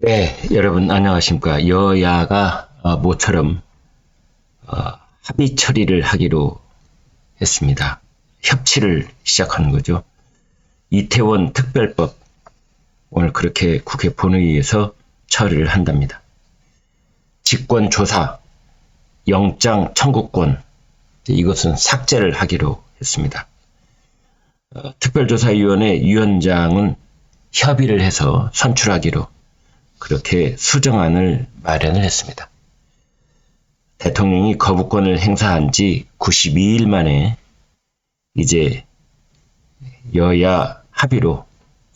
네, 여러분 안녕하십니까. 여야가 모처럼 합의 처리를 하기로 했습니다. 협치를 시작하는 거죠. 이태원 특별법 오늘 그렇게 국회 본회의에서 처리를 한답니다. 직권조사, 영장 청구권 이것은 삭제를 하기로 했습니다. 특별조사위원회 위원장은 협의를 해서 선출하기로 그렇게 수정안을 마련을 했습니다. 대통령이 거부권을 행사한 지 92일 만에 이제 여야 합의로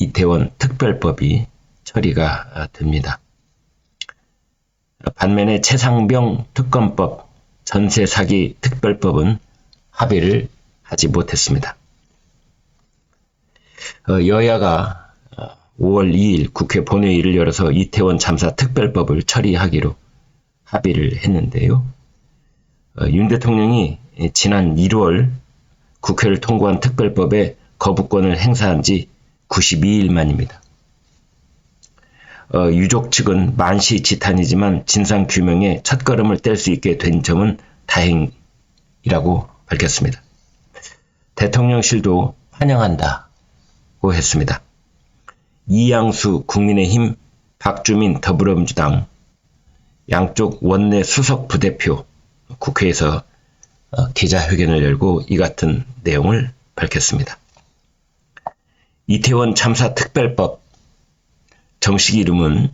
이태원 특별법이 처리가 됩니다. 반면에 최상병 특검법, 전세 사기 특별법은 합의를 하지 못했습니다. 여야가 5월 2일 국회 본회의를 열어서 이태원 참사 특별법을 처리하기로 합의를 했는데요. 윤 대통령이 지난 1월 국회를 통과한 특별법에 거부권을 행사한 지 92일 만입니다. 유족 측은 만시지탄이지만 진상규명에 첫걸음을 뗄 수 있게 된 점은 다행이라고 밝혔습니다. 대통령실도 환영한다고 했습니다. 이양수 국민의힘, 박주민 더불어민주당 양쪽 원내 수석 부대표 국회에서 기자회견을 열고 이 같은 내용을 밝혔습니다. 이태원 참사 특별법 정식 이름은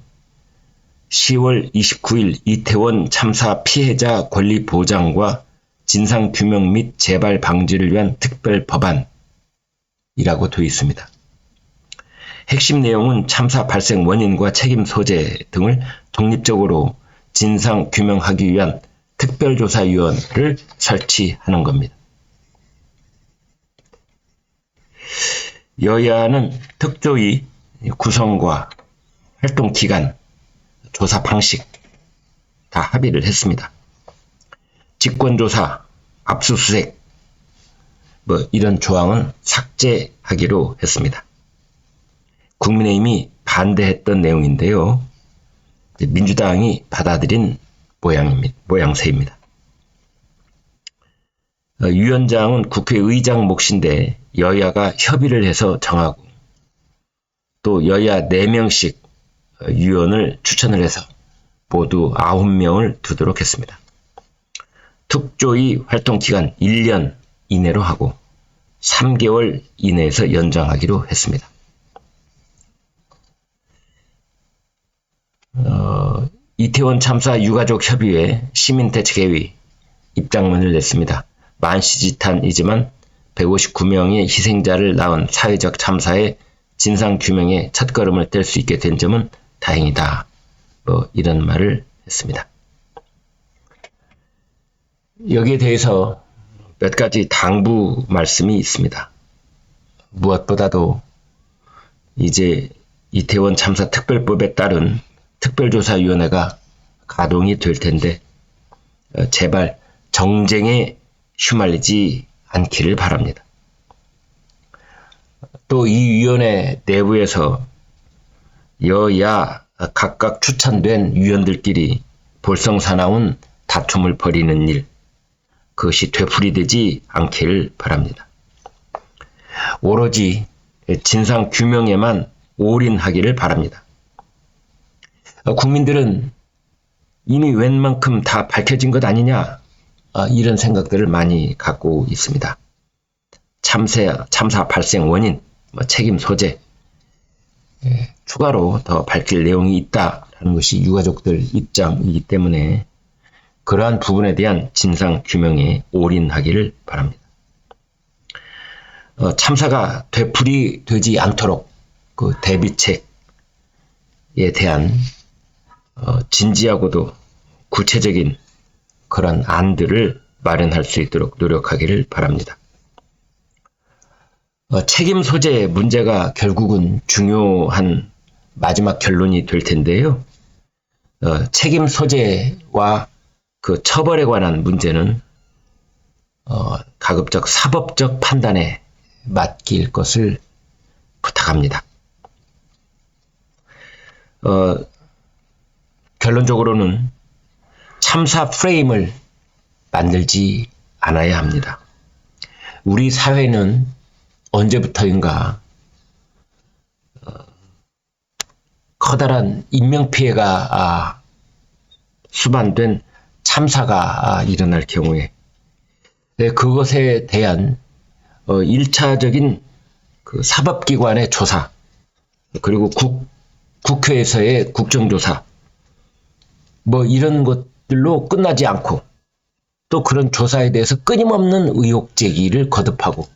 10월 29일 이태원 참사 피해자 권리 보장과 진상규명 및 재발 방지를 위한 특별법안이라고 되어 있습니다. 핵심 내용은 참사 발생 원인과 책임 소재 등을 독립적으로 진상 규명하기 위한 특별조사위원회를 설치하는 겁니다. 여야는 특조위 구성과 활동 기간, 조사 방식 다 합의를 했습니다. 직권조사, 압수수색 이런 조항은 삭제하기로 했습니다. 국민의힘이 반대했던 내용인데요. 민주당이 받아들인 모양새입니다. 위원장은 국회의장 몫인데 여야가 협의를 해서 정하고 또 여야 4명씩 위원을 추천을 해서 모두 9명을 두도록 했습니다. 특조위 활동기간 1년 이내로 하고 3개월 이내에서 연장하기로 했습니다. 이태원 참사 유가족 협의회 시민대책회의 입장문을 냈습니다. 만시지탄이지만 159명의 희생자를 낳은 사회적 참사의 진상규명에 첫걸음을 뗄 수 있게 된 점은 다행이다. 이런 말을 했습니다. 여기에 대해서 몇 가지 당부 말씀이 있습니다. 무엇보다도 이제 이태원 참사 특별법에 따른 특별조사위원회가 가동이 될 텐데 제발 정쟁에 휘말리지 않기를 바랍니다. 또 이 위원회 내부에서 여야 각각 추천된 위원들끼리 볼성사나운 다툼을 벌이는 일, 그것이 되풀이되지 않기를 바랍니다. 오로지 진상규명에만 올인하기를 바랍니다. 국민들은 이미 웬만큼 다 밝혀진 것 아니냐 이런 생각들을 많이 갖고 있습니다. 참사 발생 원인, 책임 소재 추가로 더 밝힐 내용이 있다라는 것이 유가족들 입장이기 때문에 그러한 부분에 대한 진상 규명에 올인하기를 바랍니다. 참사가 되풀이되지 않도록 그 대비책에 대한 진지하고도 구체적인 그런 안들을 마련할 수 있도록 노력하기를 바랍니다. 책임 소재 문제가 결국은 중요한 마지막 결론이 될 텐데요. 책임 소재와 그 처벌에 관한 문제는 가급적 사법적 판단에 맡길 것을 부탁합니다. 결론적으로는 참사 프레임을 만들지 않아야 합니다. 우리 사회는 언제부터인가 커다란 인명피해가 수반된 참사가 일어날 경우에 그것에 대한 1차적인 그 사법기관의 조사, 그리고 국회에서의 국정조사, 뭐 이런 것들로 끝나지 않고 또 그런 조사에 대해서 끊임없는 의혹 제기를 거듭하고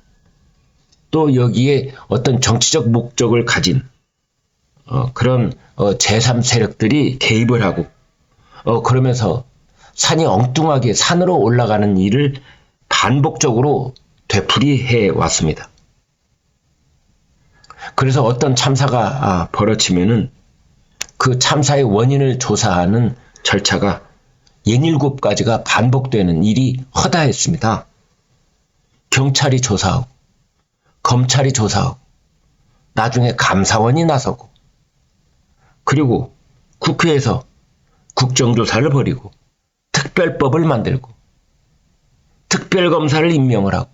또 여기에 어떤 정치적 목적을 가진 그런 제3 세력들이 개입을 하고 그러면서 산이 엉뚱하게 산으로 올라가는 일을 반복적으로 되풀이해 왔습니다. 그래서 어떤 참사가 벌어지면은 그 참사의 원인을 조사하는 절차가 67가지가 반복되는 일이 허다했습니다. 경찰이 조사하고 검찰이 조사하고 나중에 감사원이 나서고 그리고 국회에서 국정조사를 벌이고 특별법을 만들고 특별검사를 임명을 하고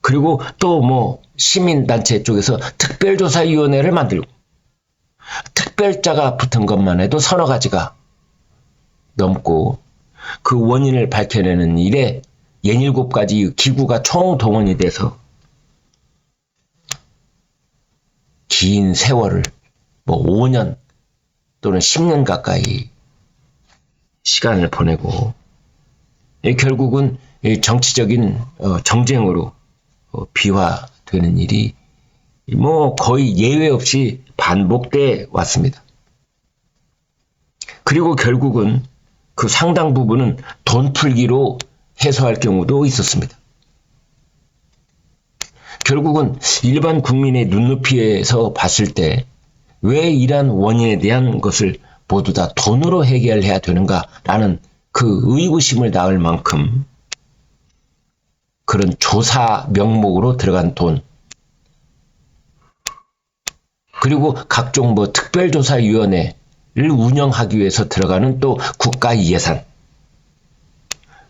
그리고 또 뭐 시민단체 쪽에서 특별조사위원회를 만들고 특별자가 붙은 것만 해도 서너 가지가 넘고 그 원인을 밝혀내는 일에 67가지 기구가 총동원이 돼서 긴 세월을 뭐 5년 또는 10년 가까이 시간을 보내고 결국은 정치적인 정쟁으로 비화되는 일이 뭐 거의 예외 없이 반복돼 왔습니다. 그리고 결국은 그 상당 부분은 돈 풀기로 해소할 경우도 있었습니다. 결국은 일반 국민의 눈높이에서 봤을 때 왜 이러한 원인에 대한 것을 모두 다 돈으로 해결해야 되는가라는 그 의구심을 낳을 만큼 그런 조사 명목으로 들어간 돈, 그리고 각종 뭐 특별조사위원회를 운영하기 위해서 들어가는 또 국가 예산,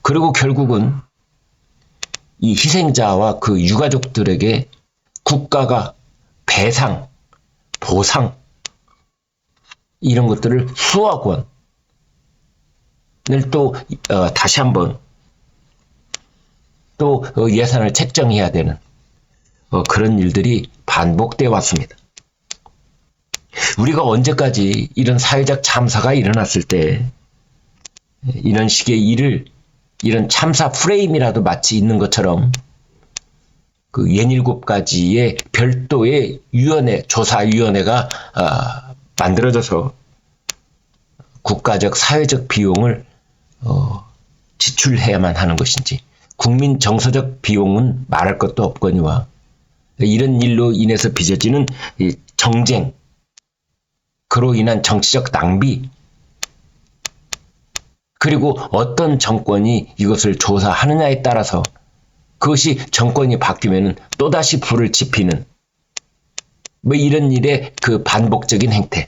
그리고 결국은 이 희생자와 그 유가족들에게 국가가 배상, 보상 이런 것들을 수억 원을 또 다시 한번 또 예산을 책정해야 되는 그런 일들이 반복돼 왔습니다. 우리가 언제까지 이런 사회적 참사가 일어났을 때 이런 식의 일을 이런 참사 프레임이라도 마치 있는 것처럼 그 67가지의 별도의 위원회, 조사위원회가 만들어져서 국가적, 사회적 비용을 지출해야만 하는 것인지, 국민 정서적 비용은 말할 것도 없거니와 이런 일로 인해서 빚어지는 이 정쟁, 그로 인한 정치적 낭비, 그리고 어떤 정권이 이것을 조사하느냐에 따라서 그것이 정권이 바뀌면 또다시 불을 지피는 뭐 이런 일의 그 반복적인 행태,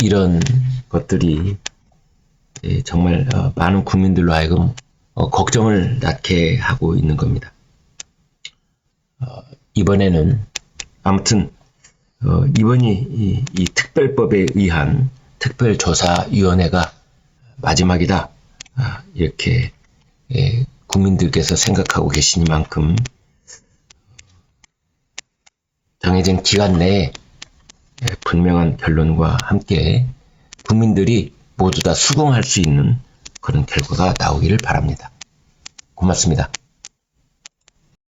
이런 것들이 정말 많은 국민들로 하여금 걱정을 낳게 하고 있는 겁니다. 이번에는 아무튼 이번이 이 특별법에 의한 특별조사위원회가 마지막이다, 이렇게 국민들께서 생각하고 계시니만큼 정해진 기간 내에 분명한 결론과 함께 국민들이 모두 다 수긍할 수 있는 그런 결과가 나오기를 바랍니다. 고맙습니다.